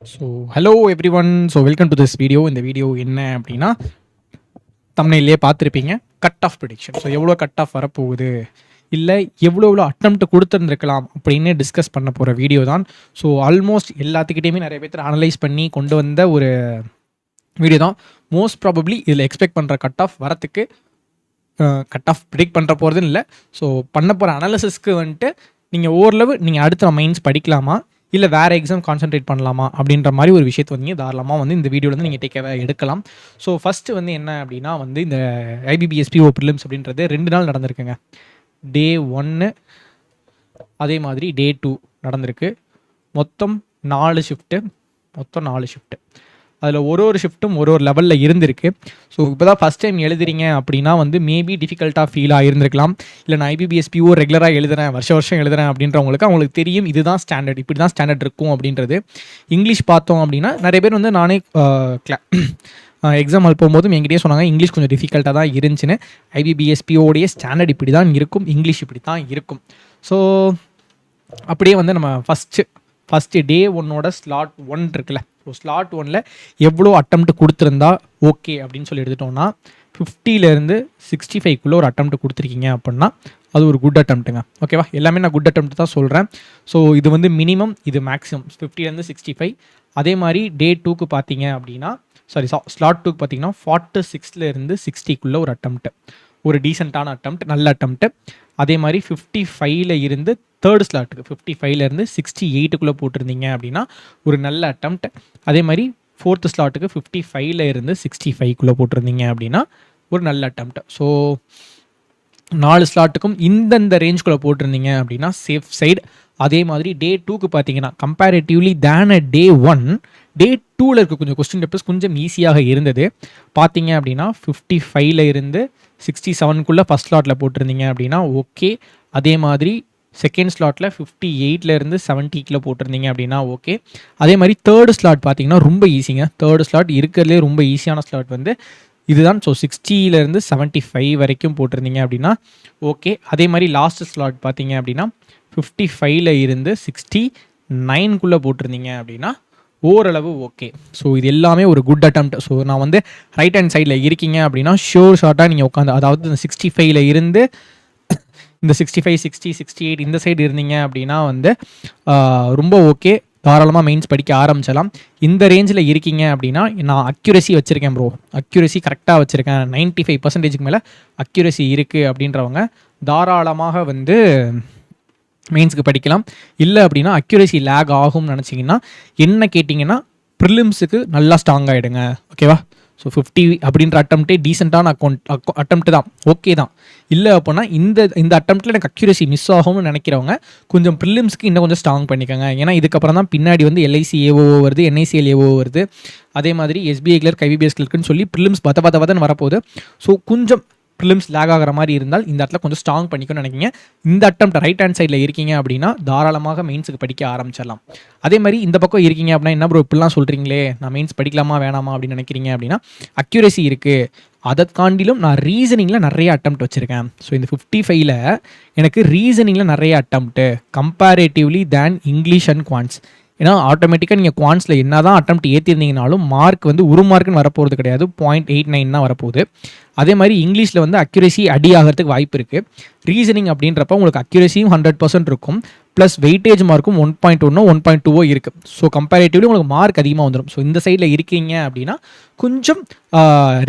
So hello every one. So welcome to this video. இந்த video என்ன அப்படின்னா, தம்ப்நெயிலே பார்த்துருப்பீங்க, கட் ஆஃப் ப்ரிடிக்ஷன். ஸோ எவ்வளோ கட் ஆஃப் வரப்போகுது, இல்லை எவ்வளோ அட்டெம்ப்ட் கொடுத்துருந்துருக்கலாம் அப்படின்னு டிஸ்கஸ் பண்ண போகிற வீடியோ தான். ஸோ ஆல்மோஸ்ட் எல்லாத்துக்கிட்டையுமே நிறைய பேர் அனலைஸ் பண்ணி கொண்டு வந்த ஒரு வீடியோ தான். மோஸ்ட் ப்ராபப்ளி இதில் எக்ஸ்பெக்ட் பண்ணுற கட் ஆஃப் வரத்துக்கு கட் ஆஃப் ப்ரிடிக்ட் பண்ணுற போகிறதுன்னு இல்லை. ஸோ பண்ண போகிற அனாலிசிஸ்க்கு வந்துட்டு நீங்கள் ஓரளவு நீங்கள் அடுத்த மெயின்ஸ் படிக்கலாமா, இல்லை வேறு எக்ஸாம் கான்சென்ட்ரேட் பண்ணலாமா அப்படின்ற மாதிரி ஒரு விஷயத்தை வந்து தாராளமாக வந்து இந்த வீடியோவில் நீங்கள் டேக்காக எடுக்கலாம். ஸோ ஃபஸ்ட்டு வந்து என்ன அப்படின்னா வந்து இந்த ஐபிபிஎஸ்பிஓ ப்ரிலிம்ஸ் அப்படின்றது 2 நாள் நடந்திருக்குங்க. டே 1 அதே மாதிரி டே 2 நடந்திருக்கு. மொத்தம் 4 ஷிஃப்ட்டு. அதில் ஒரு ஷிஃப்ட்டும் ஒரு லெவலில் இருந்திருக்கு. ஸோ இப்போ தான் ஃபஸ்ட் டைம் எழுதுறீங்க அப்படின்னா வந்து மேபி டிஃபிகல்ட்டாக ஃபீலாக இருந்திருக்கலாம். இல்லை நான் ஐபிபிஎஸ்பிஓ ரெகுலராக எழுதுறேன், வருஷம் எழுதுறேன் அப்படின்றவங்களுக்கு அவங்களுக்கு தெரியும் இதுதான் ஸ்டாண்டர்ட், இப்படி தான் ஸ்டாண்டர்ட் இருக்கும் அப்படின்றது. இங்கிலீஷ் பார்த்தோம் அப்படின்னா நிறைய பேர் வந்து நானே எக்ஸாம் போகும்போதும் என்கிட்டயே சொன்னாங்க இங்கிலீஷ் கொஞ்சம் டிஃபிகல்ட்டாக தான் இருந்துச்சுன்னு. ஐபிபிஎஸ்பிஓடைய ஸ்டாண்டர்ட் இப்படி தான் இருக்கும், இங்கிலீஷ் இப்படி தான் இருக்கும். ஸோ அப்படியே வந்து நம்ம ஃபஸ்ட்டு டே 1ஓட ஸ்லாட் 1 இருக்குல்ல. ஸோ ஸ்லாட் 1ல் எவ்வளோ அட்டெம்ப்ட் கொடுத்துருந்தா ஓகே அப்படின்னு சொல்லி எடுத்துட்டோம்னா 50லேருந்து 65க்குள்ளே ஒரு அட்டெம்ப்ட் கொடுத்துருக்கீங்க அப்படின்னா அது ஒரு குட் அட்டெம்ப்ட்டுங்க. ஓகேவா, எல்லாமே நான் குட் அட்டெம்ப்ட் தான் சொல்கிறேன். ஸோ இது வந்து மினிமம், இது மேக்ஸிமம் 50லேருந்து 65. அதே மாதிரி டே 2க்கு பார்த்தீங்க அப்படின்னா ஸ்லாட் 2க்கு பார்த்தீங்கன்னா 46லேருந்து 60க்குள்ளே ஒரு அட்டெம்ப்ட், ஒரு டீசெண்டான அட்டெம்ப்ட், நல்ல அட்டெம்ப்ட். அதே மாதிரி 55ல் இருந்து தேர்ட் ஸ்லாட்டுக்கு 55லேருந்து 68க்குள்ளே போட்டிருந்தீங்க அப்படின்னா ஒரு நல்ல அட்டெம்ப்ட். அதே மாதிரி ஃபோர்த் ஸ்லாட்டுக்கு 55ல் இருந்து 65க்குள்ளே போட்டிருந்தீங்க அப்படின்னா ஒரு நல்ல அட்டெம்ப்ட். ஸோ 4 ஸ்லாட்டுக்கும் இந்தந்த ரேஞ்சுக்குள்ளே போட்டிருந்தீங்க அப்படின்னா சேஃப் சைடு. அதே மாதிரி டே 2க்கு பார்த்தீங்கன்னா கம்பேரிட்டிவ்லி தேன் டே 1, டே 2ல் இருக்க கொஞ்சம் கொஸ்டின் பேப்பர்ஸ் கொஞ்சம் ஈஸியாக இருந்தது. பார்த்தீங்க அப்படின்னா 55ல் இருந்து 67க்குள்ளே ஃபஸ்ட் ஸ்லாட்டில் போட்டிருந்தீங்க அப்படின்னா ஓகே. அதே மாதிரி செகண்ட் ஸ்லாட்டில் 58ல் இருந்து 70க்குள்ளே போட்டிருந்தீங்க அப்படின்னா ஓகே. அதே மாதிரி தேர்ட் ஸ்லாட் பார்த்தீங்கன்னா ரொம்ப ஈஸிங்க. தேர்ட் ஸ்லாட் இருக்கிறதுலே ரொம்ப ஈஸியான ஸ்லாட் வந்து இதுதான். ஸோ 60லேருந்து 75 வரைக்கும் போட்டிருந்தீங்க அப்படின்னா ஓகே. அதே மாதிரி லாஸ்ட் ஸ்லாட் பார்த்தீங்க அப்படின்னா 55ல் இருந்து 69க்குள்ளே போட்டிருந்தீங்க அப்படின்னா ஓரளவு ஓகே. ஸோ இது எல்லாமே ஒரு குட் அட்டெம்ப்ட். ஸோ நான் வந்து ரைட் ஹேண்ட் சைடில் இருக்கீங்க அப்படின்னா ஷோர் ஷார்ட்டாக நீங்கள் உட்காந்து, அதாவது இந்த 65ல் இருந்து இந்த 65, 60, 68 இந்த சைடு இருந்தீங்க அப்படின்னா வந்து ரொம்ப ஓகே. தாராளமாக மெயின்ஸ் படிக்க ஆரம்பிச்சலாம். இந்த ரேஞ்சில் இருக்கீங்க அப்படின்னா நான் அக்யூரசி வச்சுருக்கேன் ப்ரோ, அக்யூரசி கரெக்டாக வச்சுருக்கேன், 95%க்கு மேலே அக்யூரசி இருக்குது அப்படின்றவங்க தாராளமாக வந்து மெயின்ஸுக்கு படிக்கலாம். இல்லை அப்படின்னா அக்யூரசி லேக் ஆகும்னு நினச்சிங்கன்னா என்ன கேட்டிங்கன்னா ப்ரிலிம்ஸுக்கு நல்லா ஸ்ட்ராங் ஆகிடுங்க. ஓகேவா, ஸோ 50 அப்படின்ற அட்டெம்ப்டே டீசெண்டான அட்டெம்ப்ட் தான், ஓகே தான். இல்லை அப்படின்னா இந்த அட்டெம்ப்ட்டில் எனக்கு அக்யூரசி மிஸ் ஆகும்னு நினைக்கிறவங்க கொஞ்சம் ப்ரிலிம்ஸ்க்கு இன்னும் கொஞ்சம் ஸ்ட்ராங் பண்ணிக்கோங்க. ஏன்னா இதுக்கப்புறம் தான் பின்னாடி வந்து எல்ஐசி ஏஓ வருது, என்ஐசிஎல் ஏஓ வருது, அதே மாதிரி எஸ்பிஐ கிளர்க், ஐபிபிஎஸ் கிளர்க்குன்னு சொல்லி ப்ரிலிம்ஸ் பத்தன்னு வரப்போகுது. ஸோ கொஞ்சம் ப்ரிலிம்ஸ் லேக் ஆகிற மாதிரி இருந்தால் இந்த இடத்துல கொஞ்சம் ஸ்ட்ராங் பண்ணிக்கணும்னு நினைக்கிங்க. இந்த அட்டெம்ப்ட் ரைட் ஹேண்ட் சைடில் இருக்கீங்க அப்படின்னா தாராளமாக மெயின்ஸுக்கு படிக்க ஆரம்பிச்சிடலாம். அதே மாதிரி இந்த பக்கம் இருக்கீங்க அப்படின்னா என்ன ப்ரோ இப்படிலாம் சொல்கிறீங்களே, நான் மெயின்ஸ் படிக்கலாமா வேணாமா அப்படின்னு நினைக்கிறீங்க அப்படின்னா அக்யூரசி இருக்குது. அதை காண்டிலும் நான் ரீசனிங்கில் நிறைய அட்டெம்ப்ட் வச்சுருக்கேன். ஸோ இந்த 55ல் எனக்கு ரீசனிங்கில் நிறைய attempt comparatively than English and quants. ஏன்னா ஆட்டோமேட்டிக்காக நீங்கள் குவான்ஸில் என்ன தான் அட்டெம்ப்ட் ஏற்றிருந்தீங்கனாலும் மார்க் வந்து ஒரு மார்க்குன்னு வரப்போகிறது கிடையாது, 0.89 தான் வரப்போகுது. அதே மாதிரி இங்கிலீஷில் வந்து அக்யூரசி அடி ஆகிறதுக்கு வாய்ப்பு இருக்குது. ரீசனிங் அப்படின்றப்ப உங்களுக்கு அக்யூரசியும் 100% இருக்கும், ப்ளஸ் வெயிட்டேஜ் மார்க்கும் 1.1 1.2 இருக்குது. ஸோ கம்பேரேட்டிவ்லி உங்களுக்கு மார்க் அதிகமாக வந்துடும். ஸோ இந்த சைடில் இருக்கீங்க அப்படின்னா கொஞ்சம்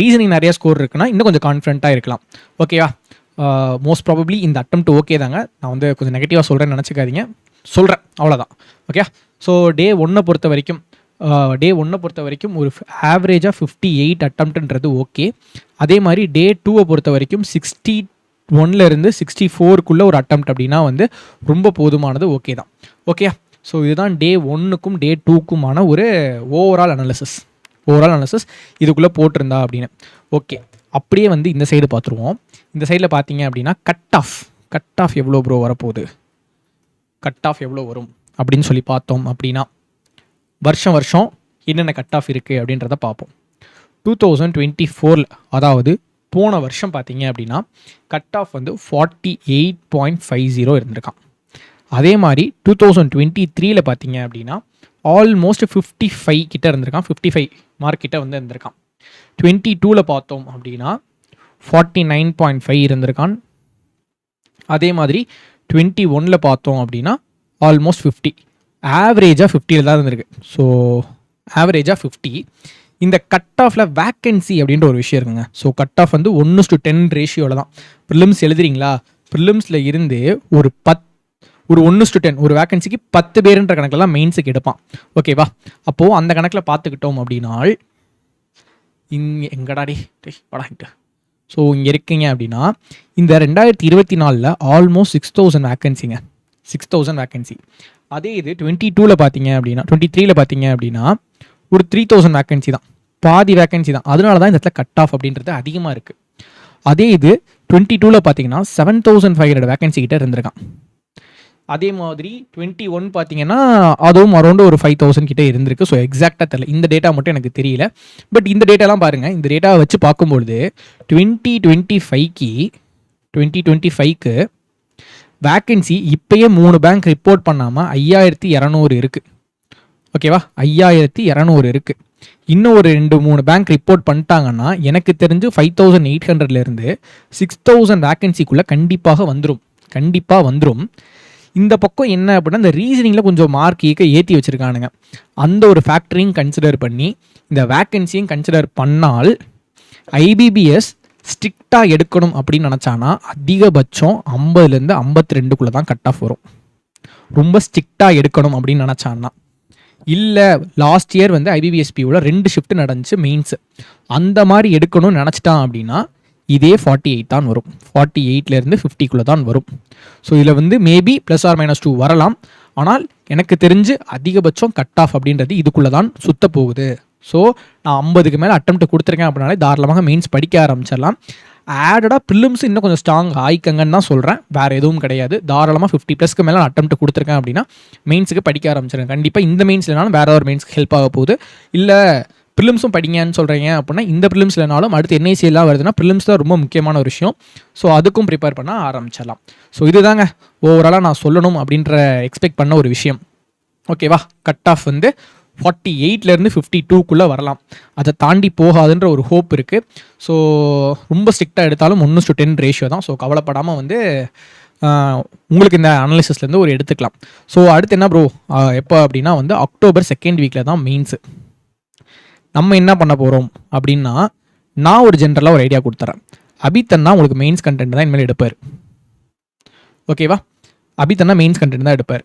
ரீசனிங் நிறைய ஸ்கோர் இருக்குன்னா இன்னும் கொஞ்சம் கான்ஃபிடென்ட்டாக இருக்கலாம். ஓகேவா, மோஸ்ட் ப்ராபப்ளி இந்த அட்டெம்ப்ட் ஓகே தாங்க. நான் வந்து கொஞ்சம் நெகட்டிவாக சொல்கிறேன்னு நினச்சிக்காதீங்க, சொல்கிறேன் அவ்வளோதான். ஓகே, ஸோ டே 1 பொறுத்த வரைக்கும் ஒரு ஆவரேஜாக 58 அட்டெம்ப்ட்ன்றது ஓகே. அதே மாதிரி டே 2 பொறுத்த வரைக்கும் 61ல் இருந்து 64க்குள்ளே ஒரு அட்டெம்ப்ட் அப்படின்னா வந்து ரொம்ப போதுமானது, ஓகே தான். ஓகே, ஸோ இதுதான் டே 1க்கும் டே 2க்குமான ஒரு ஓவரால் அனாலிசிஸ் இதுக்குள்ளே போட்டிருந்தா அப்படின்னு. ஓகே, அப்படியே வந்து இந்த சைடு பார்த்துருவோம். இந்த சைடில் பார்த்தீங்க அப்படின்னா கட் ஆஃப் எவ்வளோ ப்ரோ வரப்போகுது, கட் ஆஃப் எவ்வளோ வரும் அப்படின்னு சொல்லி பார்த்தோம் அப்படின்னா வருஷம் என்னென்ன கட் ஆஃப் இருக்குது அப்படின்றத பார்ப்போம். 2024 அதாவது போன வருஷம் பார்த்தீங்க அப்படின்னா கட் ஆஃப் வந்து 48.50 இருந்திருக்கான். அதே மாதிரி 2023 பார்த்தீங்க அப்படின்னா ஆல்மோஸ்ட் 55 கிட்ட இருந்திருக்கான், 55 மார்க் கிட்ட வந்து இருந்திருக்கான். 22ல் பார்த்தோம் அப்படின்னா 49.5 இருந்திருக்கான். அதே மாதிரி 21ல் பார்த்தோம் அப்படின்னா ஆல்மோஸ்ட் 50, ஆவரேஜாக 50ல் தான் இருந்திருக்கு. ஸோ ஆவரேஜாக 50. இந்த கட் ஆஃபில் வேக்கன்சி அப்படின்ற ஒரு விஷயம் இருக்குங்க. ஸோ கட் ஆஃப் வந்து 1:10 ரேஷியோவில் தான். ப்ரிலிம்ஸ் எழுதுறீங்களா, ப்ரிலிம்ஸில் இருந்து ஒரு 1:10 ஒரு வேக்கன்சிக்கு 10 பேருன்ற கணக்கில் தான் மெயின்ஸுக்கு எடுப்பான். ஓகேவா? அப்போது அந்த கணக்கில் பார்த்துக்கிட்டோம் அப்படின்னால் இங்கே எங்கடாடி படாங்கிட்டு, ஸோ இங்கே இருக்கீங்க அப்படின்னா இந்த 2024 ஆல்மோஸ்ட் 6,000 வேக்கன்சிங்க, 6,000 வேக்கன்சி. அதே இது 22ல் பார்த்தீங்க அப்படின்னா 23ல் பார்த்தீங்க அப்படின்னா ஒரு 3,000 வேக்கன்சி தான், பாதி வேக்கன்சி தான். அதனால தான் இந்த இடத்துல கட் ஆஃப் அப்படின்றது அதிகமாக இருக்குது. அதே இது 22ல் பார்த்தீங்கன்னா 7,500 வேக்கன்சி கிட்ட இருந்திருக்கான். அதே மாதிரி 21 பார்த்தீங்கன்னா அதுவும் அரௌண்ட் ஒரு 5,000 கிட்டே இருந்திருக்கு. ஸோ எக்ஸாக்டாக தெரியல, இந்த டேட்டா மட்டும் எனக்கு தெரியல. பட் இந்த டேட்டாலாம் பாருங்கள், இந்த டேட்டாவை வச்சு பார்க்கும்பொழுது 2025க்கு வேக்கன்சி இப்போயே 3 பேங்க் ரிப்போர்ட் பண்ணாமல் 5,200 இருக்குது. ஓகேவா? 5,200 இருக்குது. இன்னும் ஒரு 2-3 பேங்க் ரிப்போர்ட் பண்ணிட்டாங்கன்னா எனக்கு தெரிஞ்சு 5,800லேருந்து 6,000 வேக்கன்சிக்குள்ளே கண்டிப்பாக வந்துடும். இந்த பக்கம் என்ன அப்படின்னா இந்த ரீசனிங்கில் கொஞ்சம் மார்க் ஏற்றி வச்சுருக்கானுங்க. அந்த ஒரு ஃபேக்டரையும் கன்சிடர் பண்ணி இந்த வேக்கன்சியும் கன்சிடர் பண்ணால் ஐபிபிஎஸ் ஸ்ட்ரிக்டாக எடுக்கணும் அப்படின்னு நினச்சானா அதிகபட்சம் 50லேருந்து 52க்குள்ளே தான் கட் ஆஃப் வரும். ரொம்ப ஸ்ட்ரிக்டாக எடுக்கணும் அப்படின்னு நினச்சான்னா. இல்லை லாஸ்ட் இயர் வந்து ஐபிபிஎஸ்பியோட 2 ஷிஃப்ட் நடந்துச்சு மெயின்ஸு, அந்த மாதிரி எடுக்கணும்னு நினச்சிட்டான் அப்படின்னா இதே 48 தான் வரும். 48லேருந்து 50க்குள்ளே தான் வரும். ஸோ இதில் வந்து மேபி +or-2 வரலாம். ஆனால் எனக்கு தெரிஞ்சு அதிகபட்சம் கட் ஆஃப் அப்படின்றது இதுக்குள்ளே தான் சுத்த போகுது. ஸோ நான் 50க்கு மேலே அட்டெம்ப்ட் கொடுத்துருக்கேன் அப்படின்னாலே தாராளமாக மெயின்ஸ் படிக்க ஆரம்பிச்சிடலாம். ஆடடாக ப்ரிலிம்ஸ் இன்னும் கொஞ்சம் ஸ்ட்ராங் ஆயிக்கங்கன்னு தான் சொல்கிறேன், வேறு எதுவும் கிடையாது. தாராளமாக 50+ மேலே நான் அட்டெம்ப்ட் கொடுத்துருக்கேன் அப்படின்னா மெயின்ஸுக்கு படிக்க ஆரம்பிச்சிருக்கேன். கண்டிப்பாக இந்த மெயின்ஸ் இல்லைனாலும் வேறு ஒரு மெயின்ஸ்க்கு ஹெல்ப் ஆக போகுது. இல்லை ப்ரிலிம்ஸும் படிங்கன்னு சொல்கிறீங்க அப்படின்னா இந்த ப்ரிலிம்ஸ் இல்லைனாலும் அடுத்து என்ஐசி எல்லாம் வருதுன்னா ப்ரிலிம்ஸ் தான் ரொம்ப முக்கியமான ஒரு விஷயம். ஸோ அதுக்கும் ப்ரிப்பேர் பண்ண ஆரம்பிச்சிடலாம். ஸோ இதுதாங்க ஓவராலாக நான் சொல்லணும் அப்படின்ற எக்ஸ்பெக்ட் பண்ண ஒரு விஷயம். ஓகேவா? கட் ஆஃப் வந்து 48லேருந்து 52க்குள்ளே வரலாம், அதை தாண்டி போகாதுன்ற ஒரு ஹோப் இருக்குது. ஸோ ரொம்ப ஸ்ட்ரிக்டாக எடுத்தாலும் 1:10 ரேஷியோ தான். ஸோ கவலைப்படாமல் வந்து உங்களுக்கு இந்த அனாலிசிஸ்லேருந்து ஒரு எடுத்துக்கலாம். ஸோ அடுத்து என்ன ப்ரோ எப்போ அப்படின்னா வந்து அக்டோபர் 2nd வீக்கில் தான் மெயின்ஸு. நம்ம என்ன பண்ண போகிறோம் அப்படின்னா நான் ஒரு ஜென்ரலாக ஒரு ஐடியா கொடுத்துறேன். அபித்தன்னா உங்களுக்கு மெயின்ஸ் கண்டென்ட் தான் இனிமேல் எடுப்பார். ஓகேவா? அபித்தன்னா மெயின்ஸ் கண்டென்ட் தான் எடுப்பார்.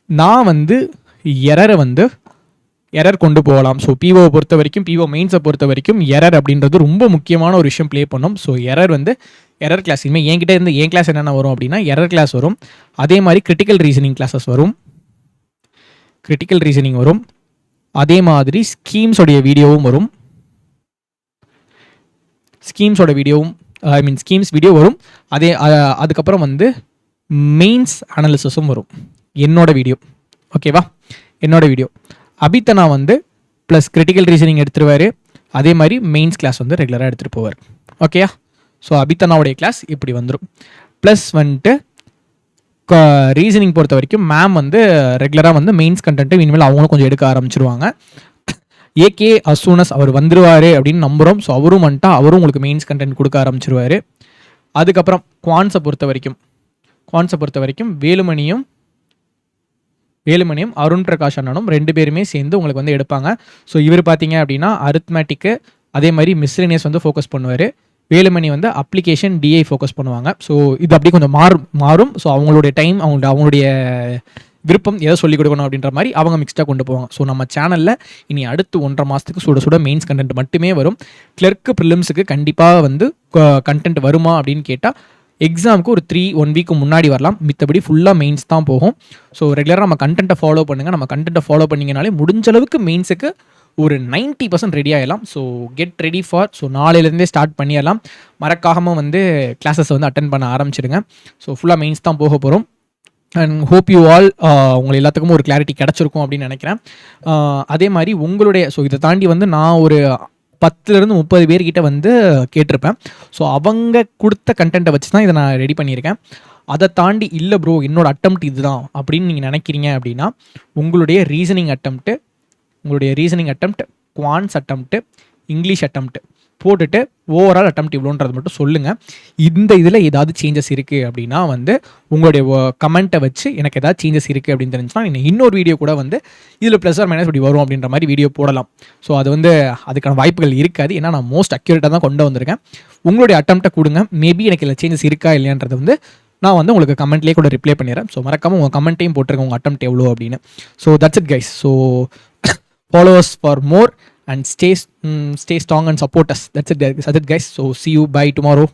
நான் வந்து எரர் கொண்டு போகலாம். ஸோ பிஓவை பொறுத்த வரைக்கும், பிஓ மெயின்ஸை பொறுத்த வரைக்கும் எரர் அப்படின்றது ரொம்ப முக்கியமான ஒரு விஷயம் ப்ளே பண்ணும். ஸோ எரர் கிளாஸ் இனிமேல் என்கிட்ட இருந்து என் கிளாஸ் என்னென்ன வரும் அப்படின்னா எரர் கிளாஸ் வரும். அதே மாதிரி கிரிட்டிக்கல் ரீசனிங் கிளாஸஸ் வரும், வரும். அதே மாதிரி ஸ்கீம்ஸோடைய வீடியோவும் வரும். ஸ்கீம்ஸ் வீடியோ வரும். அதுக்கப்புறம் வந்து மெயின்ஸ் அனாலிசிஸும் வரும், என்னோட வீடியோ. ஓகேவா? என்னோட வீடியோ அபித்தனா வந்து ப்ளஸ் கிரிட்டிக்கல் ரீசனிங் எடுத்துருவார். அதே மாதிரி மெயின்ஸ் கிளாஸ் வந்து ரெகுலராக எடுத்துகிட்டு போவார். ஓகேயா? ஸோ அபித்தனாவுடைய கிளாஸ் இப்படி வந்துடும். ப்ளஸ் வந்துட்டு ரீசனிங் பொறுத்த வரைக்கும் மேம் வந்து ரெகுலராக வந்து மெயின்ஸ் கண்டென்ட்டு இனிமேல் அவங்களும் கொஞ்சம் எடுக்க ஆரம்பிச்சிருவாங்க. ஏகே அசூனஸ் அவர் வந்துருவார் அப்படின்னு நம்புகிறோம். ஸோ அவரும் வந்துட்டா அவரும் உங்களுக்கு மெயின்ஸ் கண்டென்ட் கொடுக்க ஆரம்பிச்சிருவார். அதுக்கப்புறம் குவான்ஸை பொறுத்த வரைக்கும் வேலுமணியும் அருண் பிரகாஷ் அண்ணனும் 2 பேருமே சேர்ந்து உங்களுக்கு வந்து எடுப்பாங்க. ஸோ இவர் பார்த்தீங்க அப்படின்னா அரித்மேட்டிக்கு அதே மாதிரி மிஸ்லினியஸ் வந்து ஃபோக்கஸ் பண்ணுவார். வேலுமணி வந்து அப்ளிகேஷன் டிஐ ஃபோக்கஸ் பண்ணுவாங்க. ஸோ இது அப்படி கொஞ்சம் மாறும். ஸோ அவங்களுடைய டைம் அவங்களுடைய விருப்பம் எதை சொல்லிக் கொடுக்கணும் அப்படின்ற மாதிரி அவங்க மிக்ஸ்டாக கொண்டு போவாங்க. ஸோ நம்ம சேனலில் இனி அடுத்து 1.5 மாதத்துக்கு சுட மெயின்ஸ் கண்டென்ட் மட்டுமே வரும். கிளர்க்கு ப்ரிலிம்ஸுக்கு கண்டிப்பாக வந்து கண்டென்ட் வருமா அப்படின்னு கேட்டால் எக்ஸாமுக்கு ஒரு 1 வீக்கு முன்னாடி வரலாம். மித்தபடி ஃபுல்லாக மெயின்ஸ் தான் போகும். ஸோ ரெகுலராக நம்ம கண்டென்ட்டை ஃபாலோ பண்ணுங்கள். நம்ம கண்டென்ட்டை ஃபாலோ பண்ணிங்கனாலே முடிஞ்ச அளவுக்கு மெயின்ஸுக்கு ஒரு 90% ரெடி ஆகிடலாம். So get ready for. So நாளையிலேருந்தே ஸ்டார்ட் பண்ணிடலாம். மறக்காமல் வந்து கிளாஸஸ் வந்து அட்டென்ட் பண்ண ஆரம்பிச்சிடுங்க. ஸோ ஃபுல்லாக மெயின்ஸ் தான் போக போகிறோம். அண்ட் ஹோப் யூ ஆல் உங்களை எல்லாத்துக்கும் ஒரு கிளாரிட்டி கிடச்சிருக்கும் அப்படின்னு நினைக்கிறேன். அதே மாதிரி உங்களுடைய இதை தாண்டி வந்து நான் ஒரு 10லேருந்து 30 பேர்கிட்ட வந்து கேட்டிருப்பேன். ஸோ அவங்க கொடுத்த கண்டென்ட்டை வச்சு தான் இதை நான் ரெடி பண்ணியிருக்கேன். அதை தாண்டி இல்லை ப்ரோ என்னோட அட்டெம்ப்ட் இதுதான் அப்படின்னு நீங்கள் நினைக்கிறீங்க அப்படின்னா உங்களுடைய reasoning attempt, quants attempt, English attempt போட்டுட்டு ஓவரால் அட்டெம்ப்ட் இவ்வளோன்றது மட்டும் சொல்லுங்கள். இந்த இதில் ஏதாவது சேஞ்சஸ் இருக்குது அப்படின்னா வந்து உங்களுடைய கமெண்ட்டை வச்சு எனக்கு ஏதாவது சேஞ்சஸ் இருக்குது அப்படின்னு தெரிஞ்சுன்னா இன்னொரு வீடியோ கூட வந்து இதில் ப்ளஸ் ஆர் மைனஸ் இப்படி வரும் அப்படின்ற மாதிரி வீடியோ போடலாம். ஸோ அது வந்து அதுக்கான வாய்ப்புகள் இருக்காது. ஏன்னா நான் மோஸ்ட் அக்யூரேட்டாக தான் கொண்டு வந்திருக்கேன். உங்களுடைய அட்டெம்ப்ட்டை கொடுங்க. மேபி எனக்கு இதில் சேஞ்சஸ் இருக்கா இல்லையான்றது வந்து நான் வந்து உங்களுக்கு கமெண்ட்லேயே கூட ரிப்ளை பண்ணிடுறேன். ஸோ மறக்காமல் உங்கள் கமெண்ட்டையும் போட்டிருக்கேன் உங்கள் அட்டெம்ப்ட் எவ்வளோ அப்படின்னு. So that's it guys. So follow us for more and stay strong and support us. That's it guys. So see you by tomorrow.